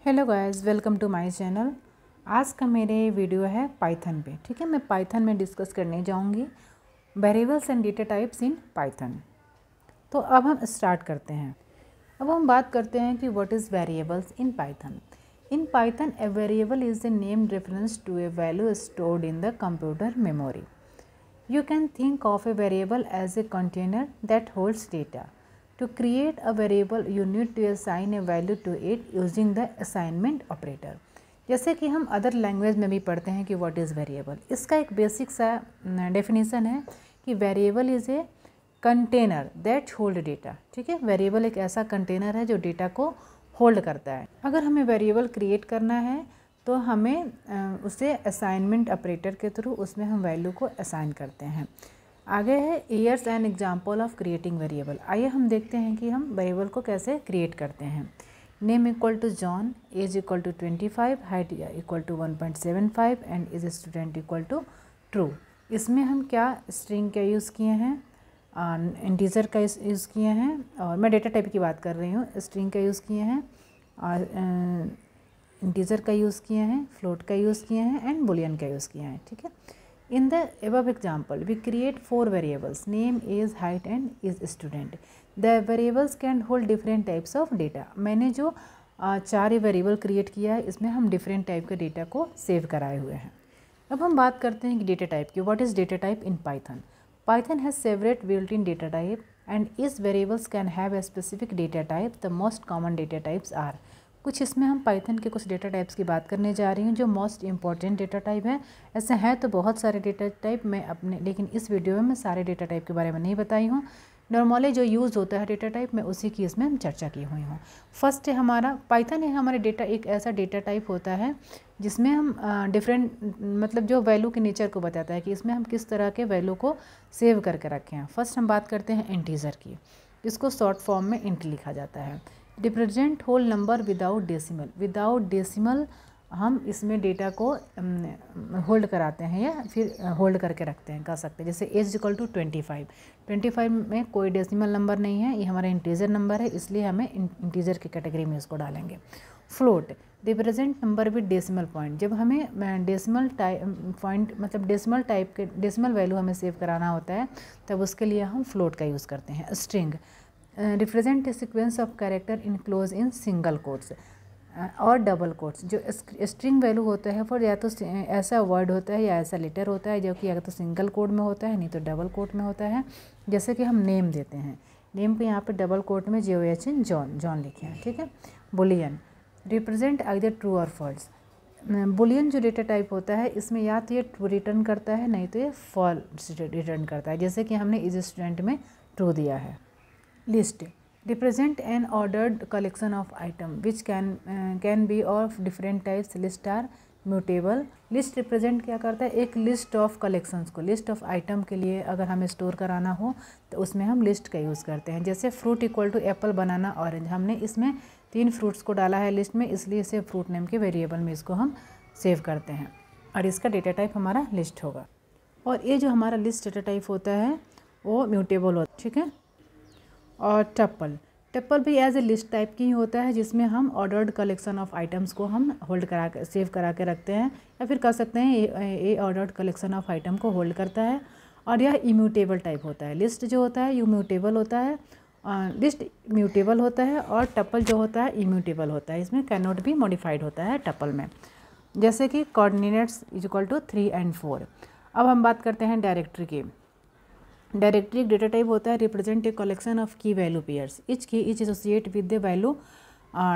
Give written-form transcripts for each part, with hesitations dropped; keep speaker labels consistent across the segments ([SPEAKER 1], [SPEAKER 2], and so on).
[SPEAKER 1] Hello guys, welcome to my channel. आज का मेरे वीडियो है पाइथन पे। ठीक है, मैं पाइथन में डिस्कस करने जाऊंगी variables and data types in Python. तो अब हम स्टार्ट करते हैं। अब हम बात करते हैं कि what is variables in Python. In Python a variable is the name reference to a value stored in the computer memory. You can think of a variable as a container that holds data. To create a variable, you need to assign a value to it using the assignment operator. जैसे कि हम other language में भी पढ़ते हैं कि what is variable. इसका एक बेसिक सा डेफिनेशन है कि variable is a container that hold data. ठीक है, वेरिएबल एक ऐसा कंटेनर है जो डेटा को होल्ड करता है। अगर हमें वेरिएबल क्रिएट करना है तो हमें उसे असाइनमेंट ऑपरेटर के थ्रू उसमें हम वैल्यू को असाइन करते हैं। आगे है years and example of creating variable. आइए हम देखते हैं कि हम वेरिएबल को कैसे क्रिएट करते हैं। Name equal to John, age equal to 25, height equal to 1.75 and is student equal to true. इसमें हम क्या स्ट्रिंग का यूज़ किए हैं, इंटीजर का यूज़ किए हैं, और मैं डेटा टाइप की बात कर रही हूँ। स्ट्रिंग का यूज़ किए हैं और इंटीजर का यूज़ किए हैं, फ्लोट का यूज़ किए हैं एंड बुलियन का यूज़ किया है। ठीक है, in the above example we create 4 variables name, age, height and is student. The variables can hold different types of data. मैंने जो 4 वेरिएबल क्रिएट किया है इसमें हम डिफरेंट टाइप के डेटा को सेव कराए हुए हैं। अब हम बात करते हैं कि डेटा टाइप की। What is data type in Python? Python has several built in data type and is variables can have a specific data type. The most common data types are. कुछ इसमें हम पाइथन के कुछ data types की बात करने जा रही हूँ जो मोस्ट इंपॉर्टेंट डेटा टाइप है। ऐसे हैं तो बहुत सारे डेटा टाइप मैं अपने, लेकिन इस वीडियो में मैं सारे डेटा टाइप के बारे में नहीं बताई हूँ। नॉर्मली जो यूज़ होता है डेटा टाइप में उसी की इसमें हम चर्चा की हुई हूँ। फर्स्ट है हमारा पाइथन है हमारे डेटा, एक ऐसा डेटा टाइप होता है जिसमें हम डिफरेंट मतलब जो वैल्यू के नेचर को बताता है कि इसमें हम किस तरह के वैल्यू को सेव करके रखें हैं। फर्स्ट हम बात करते हैं इंटीजर की, इसको शॉर्ट फॉर्म में इंट लिखा जाता है। Represent whole number without decimal. Without decimal हम इसमें डेटा को होल्ड कराते हैं या फिर होल्ड करके रखते हैं, कह सकते हैं। जैसे एज इक्वल टू 25 में कोई डेसिमल नंबर नहीं है, ये हमारा इंटीजर नंबर है, इसलिए हमें इंटीजर की कैटेगरी में इसको डालेंगे। Float represent number with decimal point. जब हमें डेसिमल पॉइंट मतलब डेसिमल टाइप के डेसिमल वैल्यू हमें सेव कराना होता है तब उसके लिए हम फ्लोट का यूज़ करते हैं। String represent a sequence of character enclose in single quotes और डबल कोट्स. जो स्ट्रिंग वैल्यू होता है वो या तो ऐसा वर्ड होता है या ऐसा लेटर होता है जो कि या तो सिंगल कोड में होता है नहीं तो डबल कोट में होता है। जैसे कि हम नेम देते हैं, नेम पे यहाँ पे डबल कोट में JOHN जॉन लिखे हैं। ठीक है, बुलियन रिप्रेजेंट आइदर ट्रू और फॉल्स. बुलियन जो डेटा टाइप होता है इसमें या तो ये ट्रू रिटर्न करता है नहीं तो ये फॉल्स रिटर्न करता है। जैसे कि हमने इज स्टूडेंट में ट्रू दिया है। List represent an ordered collection of item which can be of different types. list are mutable. list represent क्या करता है, एक list of collections को, list of item के लिए अगर हमें स्टोर कराना हो तो उसमें हम list का यूज़ करते हैं। जैसे fruit equal to apple, banana, orange, हमने इसमें 3 फ्रूट्स को डाला है लिस्ट में, इसलिए इसे फ्रूट नेम के वेरिएबल में इसको हम सेव करते हैं और इसका डेटा टाइप हमारा लिस्ट होगा। और ये जो हमारा लिस्ट डेटा टाइप होता है वो म्यूटेबल होता है। ठीक है, और टप्पल भी एज ए लिस्ट टाइप की ही होता है जिसमें हम ऑर्डर्ड कलेक्शन ऑफ आइटम्स को हम होल्ड करा के सेव करा के रखते हैं, या फिर कह सकते हैं ये ऑर्डर्ड कलेक्शन ऑफ आइटम को होल्ड करता है। और यह इम्यूटेबल टाइप होता है। लिस्ट जो होता है इम्यूटेबल होता है, लिस्ट म्यूटेबल होता है, और टप्पल जो होता है इम्यूटेबल होता है। इसमें कैन नॉट बी मॉडिफाइड होता है टप्पल में। जैसे कि कोऑर्डिनेट्स इज इक्वल टू 3 और 4. अब हम बात करते हैं डायरेक्टरी की। डायरेक्टरी एक डेटा टाइप होता है represent a collection of key value pairs. Each associate with the value.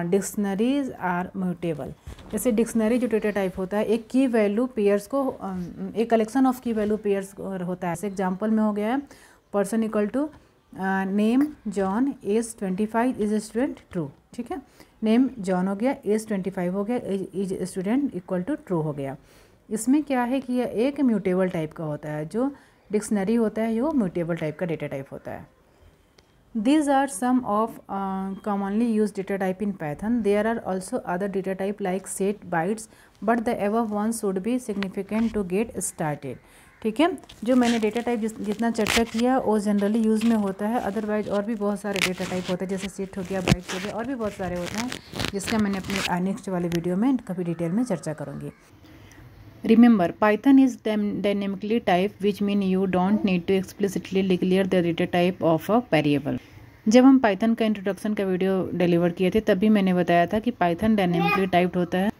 [SPEAKER 1] Dictionaries are mutable. जैसे डिक्शनरी जो डेटा टाइप होता है एक की वैल्यू पेयर्स को, एक collection of key value pairs होता है। जैसे एग्जाम्पल में हो गया है person equal to name John, age 25, is student true. ठीक है, नेम जॉन हो गया, एज 25 हो गया, is student equal to true हो गया। इसमें क्या है कि यह एक म्यूटेबल टाइप का होता है। जो डिक्शनरी होता है वो म्यूटेबल टाइप का डेटा टाइप होता है। These are some of commonly used data type in Python. There are also other data type like set, bytes, but the above ones should be significant to get started. ठीक है। जो मैंने data type जितना चर्चा किया वो generally use में होता है, अदरवाइज और भी बहुत सारे डेटा टाइप होते हैं, जैसे शीट हो गया, बाइट हो गया, और भी बहुत सारे होते हैं, जिसका मैंने अपने नेक्स्ट वाले वीडियो में काफ़ी डिटेल में चर्चा करूँगी। Remember, Python is dynamically type which mean you don't need to explicitly declare the data type of a variable. जब हम पाइथन का इंट्रोडक्शन का वीडियो डिलीवर किए थे तभी मैंने बताया था कि पाइथन डायनेमिकली टाइप्ड होता है।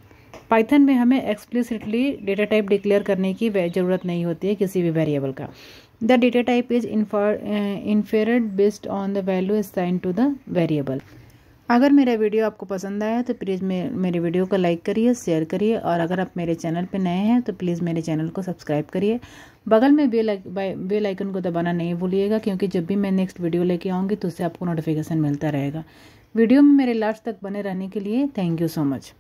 [SPEAKER 1] पाइथन में हमें एक्सप्लिसिटली डेटा टाइप डिक्लेयर करने की ज़रूरत नहीं होती है किसी भी वेरिएबल का। The data type is inferred based on the value assign to the variable. अगर मेरा वीडियो आपको पसंद आया तो प्लीज़ मेरे वीडियो को लाइक करिए, शेयर करिए, और अगर आप मेरे चैनल पे नए हैं तो प्लीज़ मेरे चैनल को सब्सक्राइब करिए। बगल में बेल आइकन को दबाना नहीं भूलिएगा, क्योंकि जब भी मैं नेक्स्ट वीडियो लेके आऊँगी तो उससे आपको नोटिफिकेशन मिलता रहेगा। वीडियो में मेरे लास्ट तक बने रहने के लिए थैंक यू सो मच।